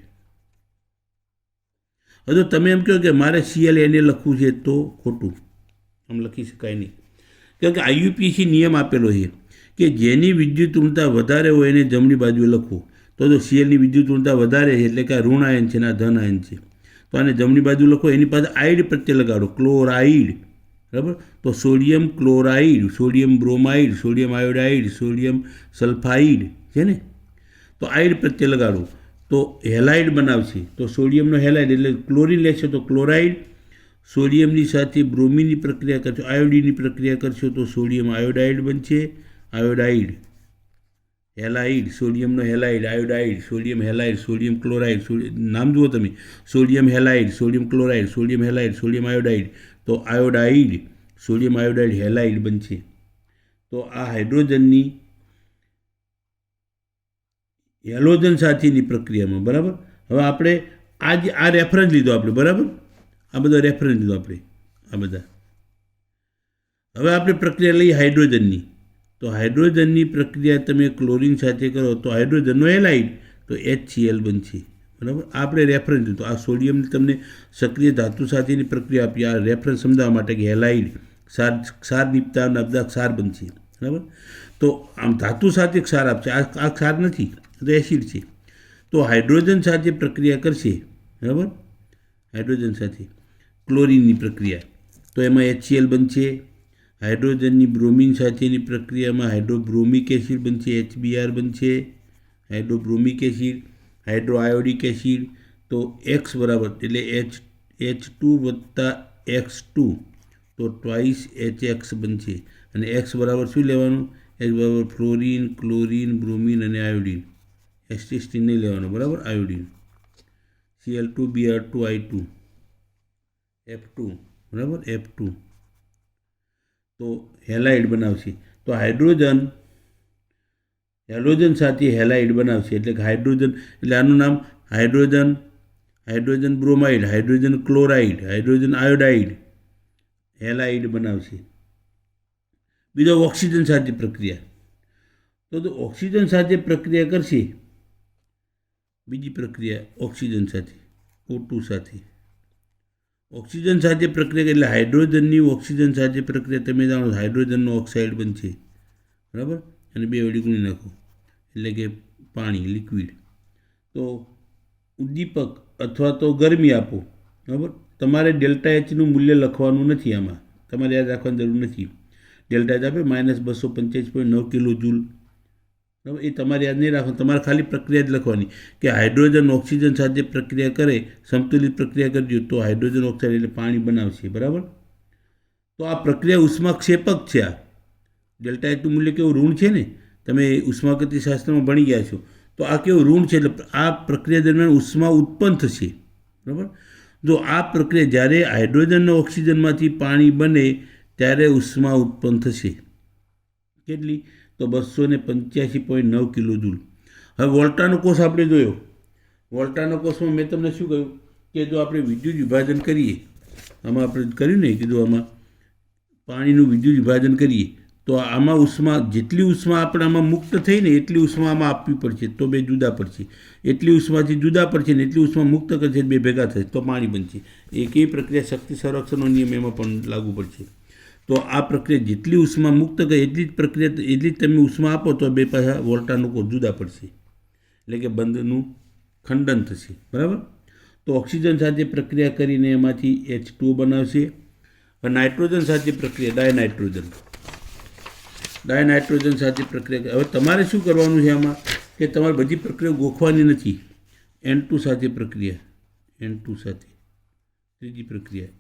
હવે જો તમે એમ કહો કે મારે Cl Na લખવું છે તો ખોટું, આમ લખી શકાય નહીં. કારણ કે IUPAC નિયમ આપેલો છે કે જેની વિદ્યુત ઋણતા વધારે હોય એને જમણી બાજુએ લખવું. તો જો Clની વિદ્યુત ઋણતા વધારે છે એટલે કે આ ઋણ આયન છે ને આ ધન આયન છે, તો આને જમણી બાજુ લખો, એની પાસે આઈડ પ્રત્યે લગાડો, ક્લોરાઇડ. બરાબર, તો sodium chloride, sodium bromide, sodium iodide, sodium sulphide છે ને, તો આઈડ પ્રત્યે લગાડો તો હેલાઇડ બનાવશે. તો સોડિયમનો હેલાઇડ એટલે ક્લોરિન લેશો તો ક્લોરાઇડ, સોડિયમની સાથે બ્રોમિનની પ્રક્રિયા કરશો, આયોડિનની પ્રક્રિયા કરશો તો સોડિયમ આયોડાઇડ બનશે. આયોડાઇડ, હેલાઇડ, સોડિયમનો halide, iodide, sodium halide, sodium chloride, નામ જુઓ તમે, sodium halide, sodium chloride, sodium halide, sodium iodide, તો આયોડાઇડ, સોડિયમ આયોડાઇડ હેલાઇડ બનશે. તો આ હાઇડ્રોજનની હેલોજન સાથેની પ્રક્રિયામાં. બરાબર, હવે આપણે આ રેફરન્સ લીધો આપણે, બરાબર, આ બધા રેફરન્સ લીધો આપણે, આ બધા. હવે આપણે પ્રક્રિયા લઈએ હાઇડ્રોજનની. તો હાઇડ્રોજનની પ્રક્રિયા તમે ક્લોરિન સાથે કરો તો હાઇડ્રોજનનો હેલાઇડ, તો HCl બનશે. બરાબર, આપણે રેફરન્સ લીધો. આ સોડિયમને તમને સક્રિય ધાતુ સાથેની પ્રક્રિયા આપી, આ રેફરન્સ સમજાવવા માટે કે હેલાઇડ ક્ષાર નિપટાવનાર બધા ક્ષાર બનશે. બરાબર, તો આમ ધાતુ સાથે ક્ષાર આપશે, આ ક્ષાર નથી, તો એસિડ છે. તો હાઇડ્રોજન સાથે પ્રક્રિયા કરશે. બરાબર, હાઇડ્રોજન સાથે ક્લોરિનની પ્રક્રિયા, તો એમાં HCl બનશે. હાઇડ્રોજનની બ્રોમિન સાથેની પ્રક્રિયામાં હાઇડ્રોબ્રોમિક એસિડ બનશે, HBr બનશે, હાઇડ્રોબ્રોમિક એસિડ, હાઇડ્રોઆયોડિક એસિડ. તો X બરાબર એટલે H2 વત્તા X2, તો ટ્વાઇસ HX બનશે. અને X બરાબર શું લેવાનું? X બરાબર ફ્લોરિન, ક્લોરિન, બ્રોમિન અને આયોડિન. H નહીં લેવાનું, બરાબર, iodine. Cl2, Br2, I2, F2, બરાબર, F2, તો હેલાઇડ બનાવશે. તો હેલોજન સાથે હેલાઇડ બનાવશે, એટલે કે હાઇડ્રોજન, એટલે આનું નામ hydrogen bromide, hydrogen chloride, hydrogen iodide, halide બનાવશે. બીજો ઓક્સિજન સાથે પ્રક્રિયા. તો ઓક્સિજન સાથે પ્રક્રિયા કરશે, બીજી પ્રક્રિયા ઓક્સિજન સાથે, O2 સાથે. ઓક્સિજન સાથે પ્રક્રિયા એટલે હાઇડ્રોજનની ઓક્સિજન સાથે પ્રક્રિયા, તમે જાણો હાઇડ્રોજનનો ઓક્સાઇડ બનશે. બરાબર, અને બે વડી ગુણી નાખો એટલે કે પાણી, લિક્વિડ. તો ઉદ્દીપક અથવા તો ગરમી આપો. બરાબર, તમારે ડેલ્ટા Hનું મૂલ્ય લખવાનું નથી, આમાં તમારે યાદ રાખવાની જરૂર નથી. ડેલ્ટા H આપે -285.9 કિલો જૂલ. બરાબર, એ તમારે યાદ નહીં રાખવાનું, તમારે ખાલી પ્રક્રિયા જ લખવાની કે હાઇડ્રોજન ઓક્સિજન સાથે પ્રક્રિયા કરે, સમતુલિત પ્રક્રિયા કરજો તો હાઇડ્રોજન ઓક્સાઇડ એટલે પાણી બનાવશે. બરાબર, તો આ પ્રક્રિયા ઉષ્માક્ષેપક છે. આ ડેલ્ટા Hનું મૂલ્ય કેવું ઋણ છે ને, તમે ઉષ્માગતિશાસ્ત્રમાં ભણી ગયા છો, તો આ કેવું ઋણ છે, એટલે આ પ્રક્રિયા દરમિયાન ઉષ્મા ઉત્પન્ન થશે. બરાબર, જો આ પ્રક્રિયા જ્યારે હાઇડ્રોજન અને ઓક્સિજનમાંથી પાણી બને ત્યારે ઉષ્મા ઉત્પન્ન થશે. કેટલી? તો 285.9 કિલો જૂલ. હવે વોલ્ટાનો કોષ આપણે જોયો, વોલ્ટાના કોષમાં મેં તમને શું કહ્યું કે જો આપણે વિદ્યુત વિભાજન કરીએ, આમાં આપણે કર્યું ને કીધું આમાં પાણીનું વિદ્યુત વિભાજન કરીએ તો આમાં ઉષ્મા જેટલી ઉષ્મા આપણે આમાં મુક્ત થઈને એટલી ઉષ્મા આમાં આપવી પડશે, તો બે જુદા પડશે. એટલી ઉષ્માથી જુદા પડશે ને એટલી ઉષ્મા મુક્ત કરશે, બે ભેગા થશે તો પાણી બનશે. એકેય પ્રક્રિયા શક્તિ સંરક્ષણનો નિયમ એમાં પણ લાગુ પડશે. તો આ પ્રક્રિયા જેટલી ઉષ્મા મુક્ત કરે એટલી જ પ્રક્રિયા એટલી જ તમે ઉષ્મા આપો તો બે પાછા વોલ્ટાનું કોષ જુદા પડશે, એટલે કે બંધનું ખંડન થશે. બરાબર. તો ઓક્સિજન સાથે પ્રક્રિયા કરીને એમાંથી H2O બનાવશે. નાઇટ્રોજન સાથે પ્રક્રિયા ડાયનાઇટ્રોજન સાથે પ્રક્રિયા. હવે તમારે શું કરવાનું છે આમાં કે તમારે બધી પ્રક્રિયા ગોખવાની નથી. N2 સાથે પ્રક્રિયા, N2 સાથે ત્રીજી પ્રક્રિયા.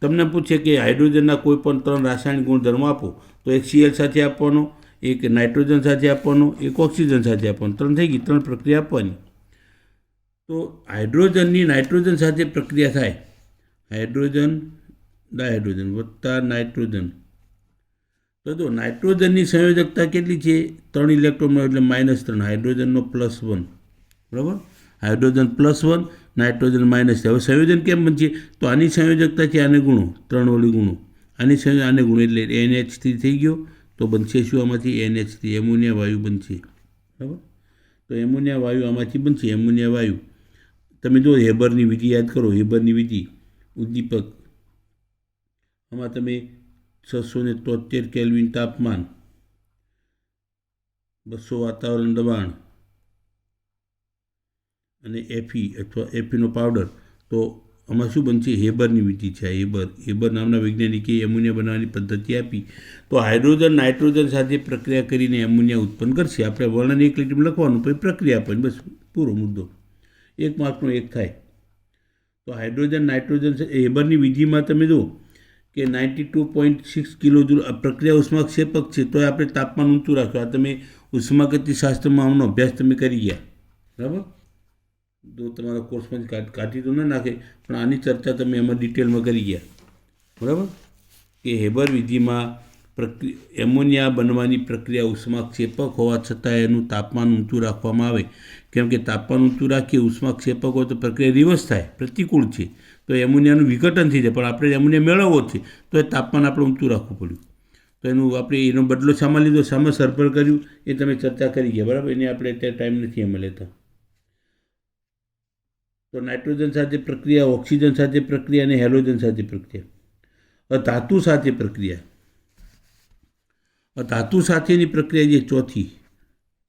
તમને પૂછે કે હાઇડ્રોજનના કોઈ પણ 3 રાસાયણિક ગુણધર્મો આપો તો એક Cl સાથે આપવાનો, એક નાઇટ્રોજન સાથે આપવાનો, એક ઓક્સિજન સાથે આપવાનો. 3 થઈ ગઈ, 3 પ્રક્રિયા આપવાની. તો હાઇડ્રોજનની નાઇટ્રોજન સાથે પ્રક્રિયા થાય, હાઇડ્રોજન ડાયહાઇડ્રોજન વત્તા નાઇટ્રોજન. તો જો નાઇટ્રોજનની સંયોજકતા કેટલી છે? 3 ઇલેક્ટ્રોન એટલે -3, હાઇડ્રોજનનો +1. બરાબર. Hydrogen +1, nitrogen -3. હવે સંયોજન કેમ બનશે? તો આની સંયોજકતા છે આને ગુણો, 3 વળી ગુણો, આની સંયોજન આને ગુણો એટલે NH3 થઈ ગયો. તો બનશે શું આમાંથી? NH3, એમોનિયા વાયુ બનશે. બરાબર. તો એમોનિયા વાયુ આમાંથી બનશે, એમોનિયા વાયુ. તમે જો હેબરની વિધિ યાદ કરો, હેબરની વિધિ ઉદ્દીપક, આમાં તમે 673 કેલ્વિન તાપમાન, 200 વાતાવરણ દબાણ અને Fe અથવા Feનો પાવડર. તો આમાં શું બનશે? હેબરની વિધિ છે. હેબર નામના વૈજ્ઞાનિકે એમોનિયા બનાવવાની પદ્ધતિ આપી. તો હાઇડ્રોજન નાઇટ્રોજન સાથે પ્રક્રિયા કરીને એમોનિયા ઉત્પન્ન કરશે. આપણે વર્ણન 1 લીટીમાં લખવાનું, પછી પ્રક્રિયા આપવાની, બસ પૂરો મુદ્દો. 1 માર્કનો 1 થાય. તો હાઇડ્રોજન નાઇટ્રોજન હેબરની વિધિમાં તમે જુઓ કે 92.6 કિલોજૂલ પ્રક્રિયા ઉષ્માક્ષેપક છે, તો આપણે તાપમાન ઊંચું રાખ્યું. આ તમે ઉષ્માગતિશાસ્ત્રમાં આમનો અભ્યાસ તમે કરી ગયા. બરાબર. જો તમારા કોર્સમાંથી કાઢી તો ન નાખે, પણ આની ચર્ચા તમે એમાં ડિટેલમાં કરી ગયા. બરાબર. કે હેબર વિધિમાં એમોનિયા બનવાની પ્રક્રિયા ઉષ્માક્ષેપક હોવા છતાં એનું તાપમાન ઊંચું રાખવામાં આવે. કેમ કે તાપમાન ઊંચું રાખીએ ઉષ્માક્ષેપક હોય તો પ્રક્રિયા રિવર્સ થાય, પ્રતિકૂળ છે, તો એમોનિયાનું વિઘટન થઈ જાય. પણ આપણે એમોનિયા મેળવવો છે તો એ તાપમાન આપણે ઊંચું રાખવું પડ્યું. તો આપણે એનો બદલો શામાં લીધો, શામાં સરભર કર્યું, એ તમે ચર્ચા કરી ગયા. બરાબર. એને આપણે અત્યારે ટાઈમ નથી એમાં લેતા. તો નાઇટ્રોજન સાથે પ્રક્રિયા, ઓક્સિજન સાથે પ્રક્રિયા અને હેલોજન સાથે પ્રક્રિયા. ધાતુ સાથે પ્રક્રિયા, ધાતુ સાથેની પ્રક્રિયા જે ચોથી,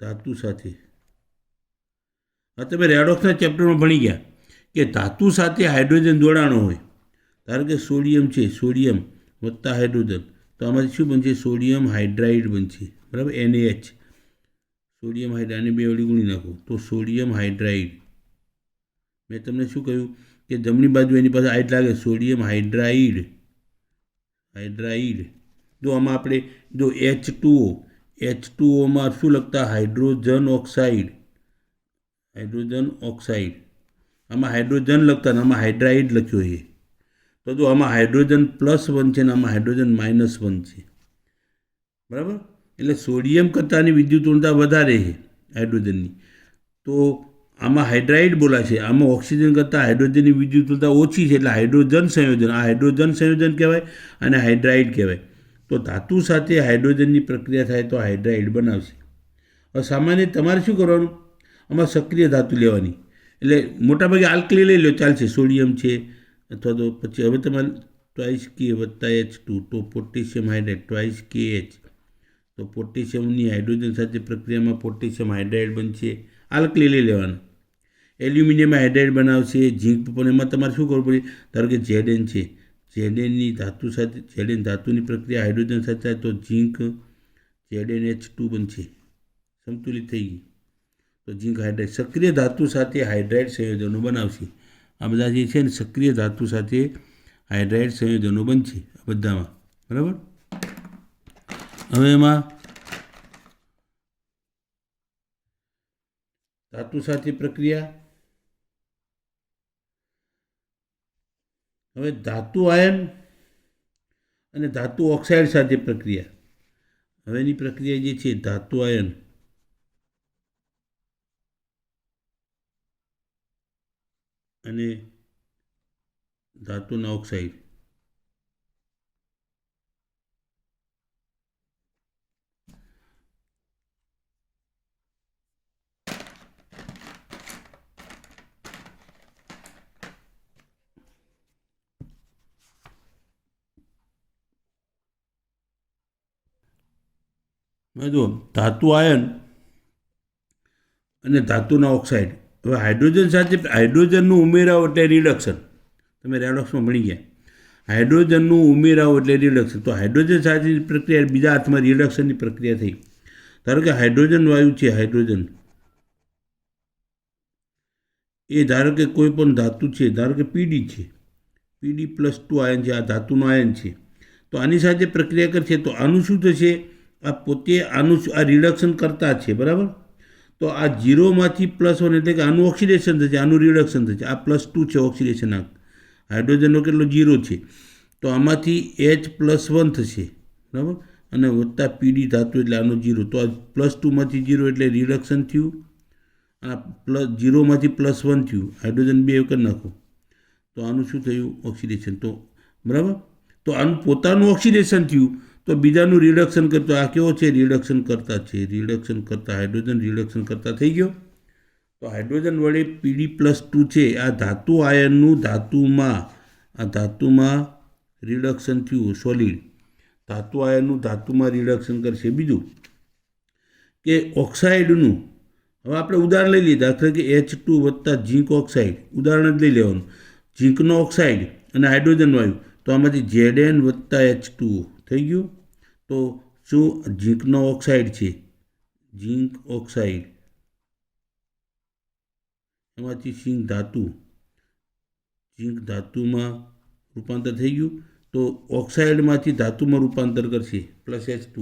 ધાતુ સાથે. તમે રેડોક્સના ચેપ્ટરમાં ભણી ગયા કે ધાતુ સાથે હાઇડ્રોજન જોડાણો હોય. ધારો કે સોડિયમ છે, સોડિયમ વત્તા હાઇડ્રોજન, તો આમાંથી શું બનશે? સોડિયમ હાઇડ્રાઇડ બનશે. બરાબર. NaH, સોડિયમ હાઇડ્રાઇડ, આને 2 વળી ગુણી નાખો તો સોડિયમ હાઇડ્રાઇડ. મેં તમને શું કહ્યું કે જમણી બાજુ એની પાસે હાઇડ લાગે, સોડિયમ હાઇડ્રાઇડ. જો આમાં આપણે જો H2O માં શું લખતા? Hydrogen oxide. આમાં હાઇડ્રોજન લખતા ને આમાં હાઇડ્રાઇડ લખ્યો છે. તો જો આમાં હાઇડ્રોજન +1 છે ને આમાં હાઇડ્રોજન -1 છે. બરાબર. એટલે સોડિયમ કરતાંની વિદ્યુત ઊર્જા વધારે છે હાઇડ્રોજનની, તો આમાં હાઇડ્રાઇડ બોલાશે. આમાં ઓક્સિજન કરતાં હાઇડ્રોજનની વિદ્યુત ઊર્જા ઓછી છે એટલે હાઇડ્રોજન સંયોજન. આ હાઇડ્રોજન સંયોજન કહેવાય અને હાઇડ્રાઇડ કહેવાય. તો ધાતુ સાથે હાઇડ્રોજનની પ્રક્રિયા થાય તો હાઇડ્રાઇડ બનાવશે. હવે સામાન્ય તમારે શું કરવાનું? આમાં સક્રિય ધાતુ લેવાની. એટલે મોટાભાગે આલ્કલી લઈ લો ચાલશે, સોડિયમ છે અથવા તો પછી હવે તમારે K વત્તા H2, તો પોટેશિયમ હાઇડ્રાઇડ KH. તો પોટેશિયમની હાઇડ્રોજન સાથે પ્રક્રિયામાં પોટેશિયમ હાઇડ્રાઇડ બનશે. આલ્કલી લઈ લેવાનું. એલ્યુમિનિયમ હાઇડ્રાઇડ બનાવશે. ઝીંક પણ એમાં તમારે શું કરવું પડે? ધારો કે Zn છે, Znની ધાતુ સાથે Zn ધાતુની પ્રક્રિયા હાઇડ્રોજન સાથે થાય તો ઝીંક ZnH2 બનશે. સંતુલિત થઈ ગઈ. તો ઝીંક હાઇડ્રાઇડ સક્રિય ધાતુ સાથે હાઇડ્રાઇડ સંયોજનો બનાવશે. આ બધા જે છે ને સક્રિય ધાતુ સાથે હાઇડ્રાઇડ સંયોજનો બનશે આ બધામાં. બરાબર. હવે એમાં ધાતુ સાથે પ્રક્રિયા, હવે ધાતુ આયન અને ધાતુ ઓક્સાઇડ સાથે પ્રક્રિયા. હવેની પ્રક્રિયા જે છે ધાતુ આયન અને ધાતુના ઓક્સાઇડ. જો ધાતુ આયન અને ધાતુના ઓક્સાઇડ. હવે હાઇડ્રોજન સાથે હાઇડ્રોજનનું ઉમેરાવો એટલે રિડક્શન. તમે રેડોક્સમાં ભણી ગયા. હાઇડ્રોજનનું ઉમેરાવો એટલે રિડક્શન. તો હાઇડ્રોજન સાથેની પ્રક્રિયા બીજા અર્થમાં રિડક્શનની પ્રક્રિયા થઈ. ધારો કે હાઇડ્રોજન વાયુ છે, હાઇડ્રોજન એ ધારો કે કોઈ પણ ધાતુ છે, ધારો કે પીડી છે, PD+2 આયન છે, આ ધાતુનો આયન છે. તો આની સાથે પ્રક્રિયા કરશે તો આનું શું થશે? આ પોતે આનું આ રિડક્શન કરતા છે, બરાબર. તો આ 0માંથી +1 એટલે કે આનું ઓક્સિડેશન થશે, આનું રિડક્શન થશે. આ +2 છે ઓક્સિડેશન આંક. હાઇડ્રોજનનો કેટલો 0 છે, તો આમાંથી H+1 થશે, બરાબર. અને વત્તા PD ધાતુ એટલે આનો 0. તો આ +2માંથી 0 એટલે રિડક્શન થયું. આ +0માંથી +1 થયું. હાઇડ્રોજન 2 કરી નાખો તો આનું શું થયું? ઓક્સિડેશન. તો બરાબર. તો આનું પોતાનું ઓક્સિડેશન થયું તો બીજાનું રિડક્શન કરતો. આ કેવો છે? રિડક્શન કરતા છે. રિડક્શન કરતા હાઇડ્રોજન રિડક્શન કરતા થઈ ગયો. તો હાઇડ્રોજન વડે PD+2 છે આ ધાતુ આયનનું ધાતુમાં રિડક્શન થયું. સોલિડ ધાતુ આયનનું ધાતુમાં રિડક્શન કરશે. બીજું કે ઓક્સાઇડનું, હવે આપણે ઉદાહરણ લઈ લઈએ. દાખલા કે H2 વત્તા ઝીંક ઓક્સાઇડ, ઉદાહરણ જ લઈ લેવાનું. ઝીંકનો ઓક્સાઇડ અને હાઇડ્રોજન વાયુ, તો આમાંથી Zn વત્તા H2O થઈ ગયું. તો શું ઝીંકનો ઓક્સાઇડ છે? ઝીંક ઓક્સાઇડ એમાંથી ઝીંક ધાતુમાં રૂપાંતર થઈ ગયું. તો ઓક્સાઇડમાંથી ધાતુમાં રૂપાંતર કરશે +H2.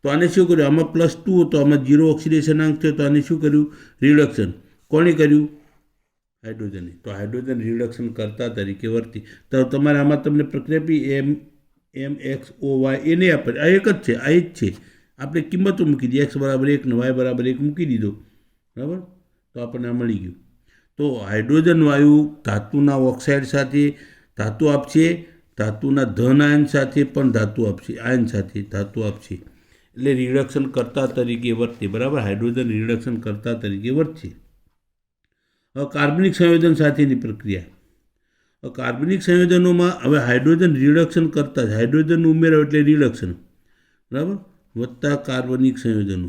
તો આને શું કર્યું? આમાં +2 તો આમાં 0 ઓક્સિડેશન આંક થયો. તો આને શું કર્યું? રિડક્શન. કોણે કર્યું? હાઇડ્રોજને. તો હાઇડ્રોજન રિડક્શન કરતા તરીકે વર્તી. તો તમારે આમાં તમને પ્રક્રિયા આપી MXOY એ નહીં આપે, આ એક જ છે, આ જ છે. આપણે કિંમતો મૂકી દીધી, X = 1 ને Y = 1 મૂકી દીધો, બરાબર. તો આપણને આ મળી ગયું. તો હાઇડ્રોજન વાયુ ધાતુના ઓક્સાઇડ સાથે ધાતુ આપશે, ધાતુના ધન આયન સાથે પણ ધાતુ આપશે, આયન સાથે ધાતુ આપશે. એટલે રિડક્શન કરતા તરીકે વર્તે, બરાબર. હાઇડ્રોજન રિડક્શન કરતા તરીકે વર્તશે. હવે કાર્બનિક સંયોજન સાથેની પ્રક્રિયા. કાર્બનિક સંયોજનોમાં હવે હાઇડ્રોજન રિડક્શન કરતા જ, હાઇડ્રોજન ઉમેરો એટલે રિડક્શન, બરાબર, વત્તા કાર્બનિક સંયોજનો.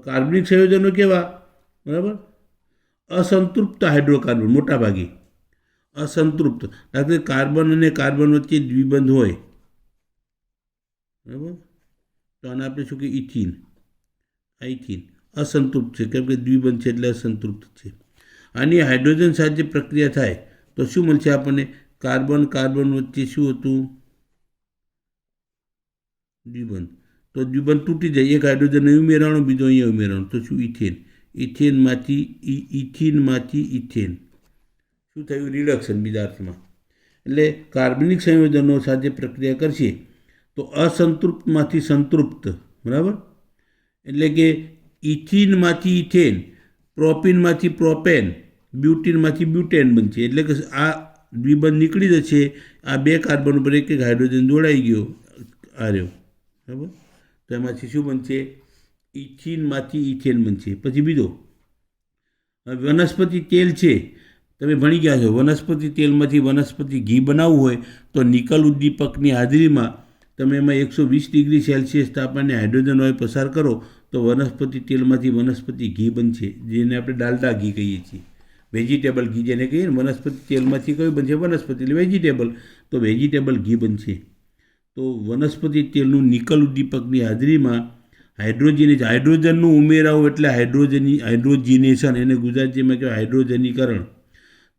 કાર્બનિક સંયોજનો કેવા? બરાબર. અસંતૃપ્ત હાઇડ્રોકાર્બન, મોટા ભાગે અસંતૃપ્ત. દાખલા કાર્બન અને કાર્બન વચ્ચે દ્વિબંધ હોય, બરાબર. તો આને આપણે શું કહીએ? ઇથિન. આ ઇથિન અસંતૃપ્ત છે, કેમ કે દ્વિબંધ છે એટલે અસંતૃપ્ત છે. આની હાઇડ્રોજન સાથે પ્રક્રિયા થાય તો શું મળશે આપણને? કાર્બન વચ્ચે શું હતું? દ્વિબંધ. તો દ્વિબંધ તૂટી જાય. એક હાઇડ્રોજન ઉમેરાણો, બીજો અહીંયા ઉમેરાણો, તો શું? ઇથેન. ઇથિનમાંથી ઇથેન શું થયું? રિડક્શન બીજા અર્થમાં. એટલે કાર્બનિક સંયોજનો સાથે પ્રક્રિયા કરશે તો અસંતૃપ્તમાંથી સંતૃપ્ત, બરાબર. એટલે કે ઇથિનમાંથી ઇથેન, પ્રોપિનમાંથી પ્રોપેન, બ્યુટીનમાંથી બ્યુટેન બનશે. એટલે કે આ દ્વિબંધ નીકળી જશે. આ બે કાર્બન ઉપર એક હાઇડ્રોજન જોડાઈ ગયો, આ રહ્યો, બરાબર. તો એમાંથી શું બનશે? ઇથિનમાંથી ઇથેન બનશે. પછી બીજો વનસ્પતિ તેલ છે, તમે ભણી ગયા છો. વનસ્પતિ તેલમાંથી વનસ્પતિ ઘી બનાવવું હોય તો નિકલ ઉદ્દીપકની હાજરીમાં તમે એમાં 120 ડિગ્રી સેલ્સિયસ તાપમાને હાઇડ્રોજન વાયુ પસાર કરો તો વનસ્પતિ તેલમાંથી વનસ્પતિ ઘી બનશે, જેને આપણે ડાલડા ઘી કહીએ છીએ. વેજીટેબલ ઘી જેને કહીએ ને, વનસ્પતિ તેલમાંથી કયું બનશે? વનસ્પતિ એટલે વેજીટેબલ, તો વેજીટેબલ ઘી બનશે. તો વનસ્પતિ તેલનું નિકલ ઉદ્દીપકની હાજરીમાં હાઇડ્રોજનનું ઉમેરાવું એટલે હાઇડ્રોજિનેશન, એને ગુજરાતીમાં કહેવાય હાઇડ્રોજનીકરણ.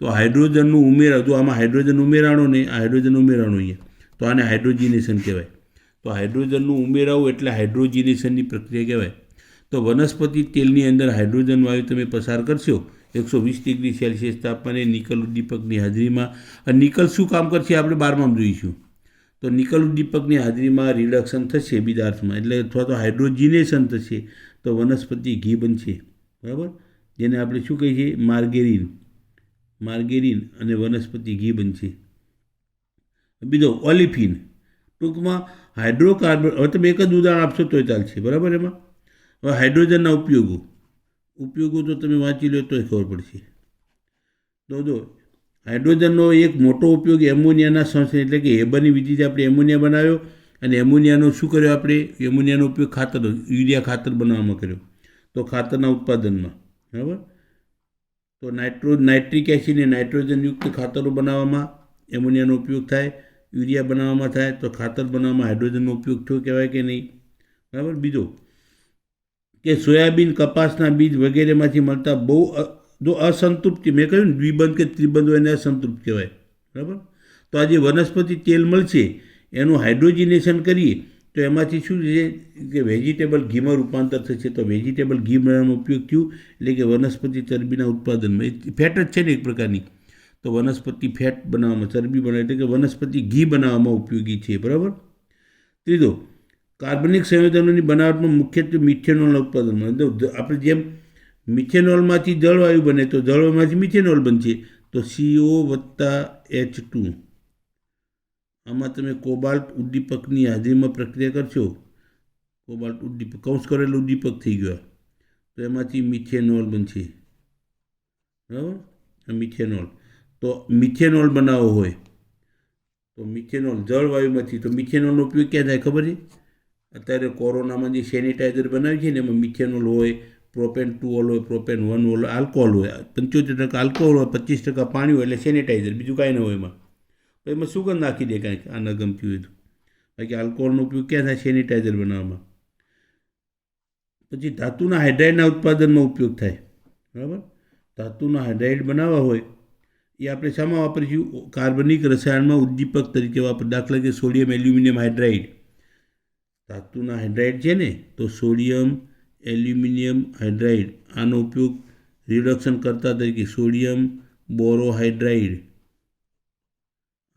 તો હાઇડ્રોજનનું ઉમેરાવું, જો આમાં હાઇડ્રોજન ઉમેરાણો ને આ હાઇડ્રોજન ઉમેરાણો અહીંયા, તો આને હાઇડ્રોજિનેશન કહેવાય. તો હાઇડ્રોજનનું ઉમેરાવું એટલે હાઇડ્રોજિનેશનની પ્રક્રિયા કહેવાય. તો વનસ્પતિ તેલની અંદર હાઇડ્રોજન વાયુ તમે પસાર કરશો 120 ડિગ્રી સેલ્સિયસ તાપમાને નિકલ ઉદ્દીપકની હાજરીમાં. અને નિકલ શું કામ કરશે આપણે 12માં જોઈશું. તો નિકલ ઉદ્દીપકની હાજરીમાં રિડક્શન થશે બીજા અર્થમાં, એટલે અથવા તો હાઇડ્રોજિનેશન થશે તો વનસ્પતિ ઘી બનશે, બરાબર. જેને આપણે શું કહીએ છીએ? માર્ગેરીન. માર્ગેરીન અને વનસ્પતિ ઘી બનશે. બીજો ઓલિફિન, ટૂંકમાં હાઇડ્રોકાર્બન. હવે તમે એક જ ઉદાહરણ આપશો તોય ચાલશે, બરાબર. એમાં હવે હાઇડ્રોજનના ઉપયોગો તો તમે વાંચી લો તોય ખબર પડશે. તો જો હાઇડ્રોજનનો એક મોટો ઉપયોગ એમોનિયાના સંશ્લેષણ એટલે કે હેબરની વિધિથી આપણે એમોનિયા બનાવ્યો, અને એમોનિયાનો શું કર્યો આપણે? એમોનિયાનો ઉપયોગ યુરિયા ખાતર બનાવવામાં કર્યો. તો ખાતરના ઉત્પાદનમાં, બરાબર. તો નાઇટ્રિક એસિડ અને નાઇટ્રોજનયુક્ત ખાતરો બનાવવામાં એમોનિયાનો ઉપયોગ થાય, યુરિયા બનાવવામાં થાય. તો ખાતર બનાવવામાં હાઇડ્રોજનનો ઉપયોગ થયો કહેવાય કે નહીં, બરાબર. બીજો કે સોયાબીન, કપાસના બીજ વગેરેમાંથી મળતા બહુ જો અસંતૃપ્તિ, મેં કહ્યું ને દ્વિબંધ કે ત્રિબંધ હોય એને અસંતૃપ્ત કહેવાય, બરાબર. તો આ જે વનસ્પતિ તેલ મળશે એનું હાઇડ્રોજનેશન કરીએ તો એમાંથી શું છે કે વેજીટેબલ ઘીમાં રૂપાંતર થશે. તો વેજીટેબલ ઘી બનાવવાનો ઉપયોગ થયું એટલે કે વનસ્પતિ ચરબીના ઉત્પાદનમાં. ફેટ જ છે ને એક પ્રકારની. તો વનસ્પતિ ફેટ બનાવવામાં, ચરબી બનાવે એટલે કે વનસ્પતિ ઘી બનાવવામાં ઉપયોગી છે, બરાબર. ત્રીજો, કાર્બનિક સંયોજનોની બનાવટમાં મુખ્યત્વે મિથેનોલના ઉત્પાદનમાં. આપણે જેમ મિથેનોલમાંથી જળવાયુ બને તો જળવાયુમાંથી મિથેનોલ બનશે. તો CO+H2. આમાં તમે કોબાલ્ટ ઉદ્દીપકની હાજરીમાં પ્રક્રિયા કરશો, કોબાલ્ટ ઉદ્દીપક, કૌંસ કરેલું ઉદ્દીપક થઈ ગયો, તો એમાંથી મિથેનોલ બનશે, બરાબર. મિથેનોલ. તો મિથેનોલ બનાવવો હોય તો મિથેનોલ જળવાયુમાંથી. તો મિથેનોલનો ઉપયોગ ક્યાં થાય ખબર છે? અત્યારે કોરોનામાં જે સેનિટાઈઝર બનાવ્યું છે ને એમાં મિથેનોલ હોય, પ્રોપેન 2 ઓલ હોય, પ્રોપેન 1 ઓલ, આલ્કોહોલ હોય. 75% આલ્કોહોલ હોય, 25% પાણી હોય, એટલે સેનિટાઈઝર, બીજું કાંઈ ન હોય એમાં. તો એમાં સુગંધ નાખી દે કાંઈક આ ન ગમતી હોય તો. બાકી આલ્કોહોલનો ઉપયોગ ક્યાં થાય? સેનિટાઈઝર બનાવવામાં. પછી ધાતુના હાઇડ્રાઇડના ઉત્પાદનમાં ઉપયોગ થાય, બરાબર. ધાતુના હાઇડ્રાઇડ બનાવવા હોય એ આપણે શામાં વાપરીશું? કાર્બનિક રસાયણમાં ઉદ્દીપક તરીકે વાપર. દાખલા કે સોડિયમ એલ્યુમિનિયમ હાઇડ્રાઇડ. ધાતુના હાઇડ્રાઇડ છે ને, તો સોડિયમ એલ્યુમિનિયમ હાઇડ્રાઇડ, આનો ઉપયોગ રિડક્શન કરતા તરીકે સોડિયમ બોરોહાઇડ્રાઇડ,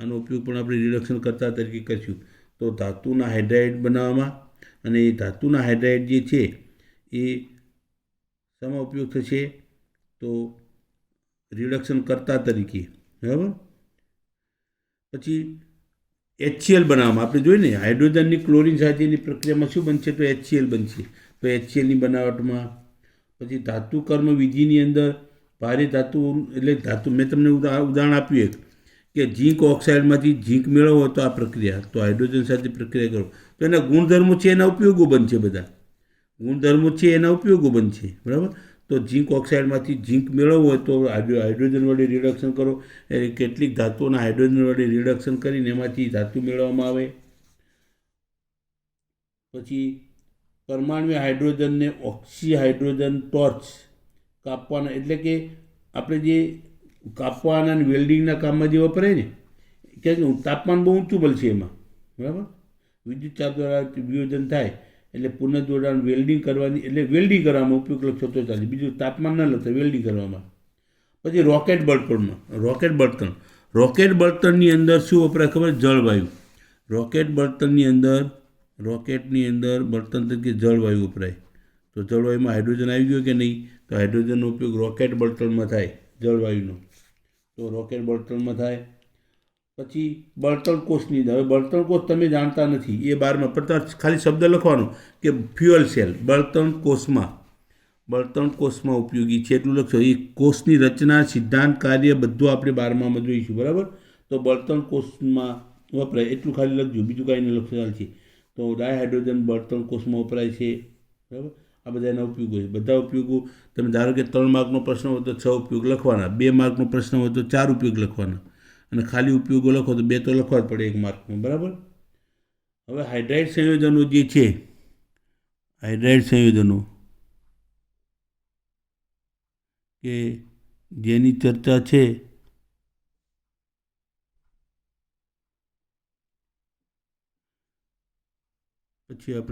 આનો ઉપયોગ પણ આપણે રિડક્શન કરતા તરીકે કરીશું. તો ધાતુના હાઇડ્રાઇડ બનાવવામાં, અને એ ધાતુના હાઇડ્રાઇડ જે છે એ શામાં ઉપયોગ થશે? તો રિડક્શન કરતા તરીકે, બરાબર. પછી HCl બનાવવામાં આપણે જોઈએ ને, હાઇડ્રોજનની ક્લોરિન સાથેની પ્રક્રિયામાં શું બનશે? તો HCl બનશે. તો HClની બનાવટમાં. પછી ધાતુ કર્મ વિધિની અંદર ભારે ધાતુ, એટલે ધાતુ મેં તમને ઉદાહરણ આપ્યું એક કે ઝીંક ઓક્સાઇડમાંથી ઝીંક મેળવવો તો આ પ્રક્રિયા, તો હાઇડ્રોજન સાથે પ્રક્રિયા કરો તો એના ગુણધર્મો છે એના ઉપયોગો બનશે. બધા ગુણધર્મો છે એના ઉપયોગો બનશે, બરાબર. તો ઝીંક ઓક્સાઇડમાંથી ઝીંક મેળવવું હોય તો હાઇડ્રોજન વડે રિડક્શન કરો. કેટલીક ધાતુઓના હાઇડ્રોજન વડે રિડક્શન કરીને એમાંથી ધાતુ મેળવવામાં આવે. પછી પરમાણ્વીય હાઇડ્રોજનને ઓક્સી હાઇડ્રોજન ટોર્ચ કાપવાના, એટલે કે આપણે જે કાપવાના અને વેલ્ડિંગના કામમાં જે વપરાય ને, કે તાપમાન બહુ ઊંચું બનશે એમાં, બરાબર. વિદ્યુત ચાપ દ્વારા વિયોજન થાય એટલે પુનઃજોડાણ વેલ્ડિંગ કરવાની, એટલે વેલ્ડિંગ કરવામાં ઉપયોગ લખશો તો ચાલે, બીજું તાપમાન ન લખતા, વેલ્ડિંગ કરવામાં. પછી રોકેટ બળતણમાં, રોકેટ બળતણની અંદર શું વપરાય ખબર? જળવાયુ. રોકેટની અંદર બળતણ તરીકે જળવાયુ વપરાય. તો જળવાયુમાં હાઇડ્રોજન આવી ગયો કે નહીં? તો હાઇડ્રોજનનો ઉપયોગ રોકેટ બળતણમાં થાય, જળવાયુનો. તો રોકેટ બળતણમાં થાય. પછી બળતણ કોષની અંદર, હવે બળતણ કોષ તમે જાણતા નથી એ બારમાં, પણ ખાલી શબ્દ લખવાનો કે ફ્યુઅલ સેલ બળતણ કોષમાં ઉપયોગી છે એટલું લખશો. એ કોષની રચના, સિદ્ધાંત, કાર્ય બધું આપણે 12માં જોઈશું, બરાબર. તો બળતણ કોષમાં વપરાય એટલું ખાલી લખજો, બીજું કાંઈ નહીં લખશો ચાલશે. તો ડાયહાઇડ્રોજન બળતણ કોષમાં વપરાય છે, બરાબર. આ બધા એના ઉપયોગો છે. બધા ઉપયોગો તમે ધારો કે 3 માર્કનો પ્રશ્ન હોય તો 6 ઉપયોગ લખવાના, 2 માર્કનો પ્રશ્ન હોય તો 4 ઉપયોગ લખવાના, અને ખાલી ઉપયોગો લખો તો 2 તો લખવા જ પડે 1 માર્કમાં, બરાબર. હવે હાઇડ્રાઇડ સંયોજનો જે છે, હાઇડ્રાઇડ સંયોજનો કે જેની ચર્ચા છે પછી આપણે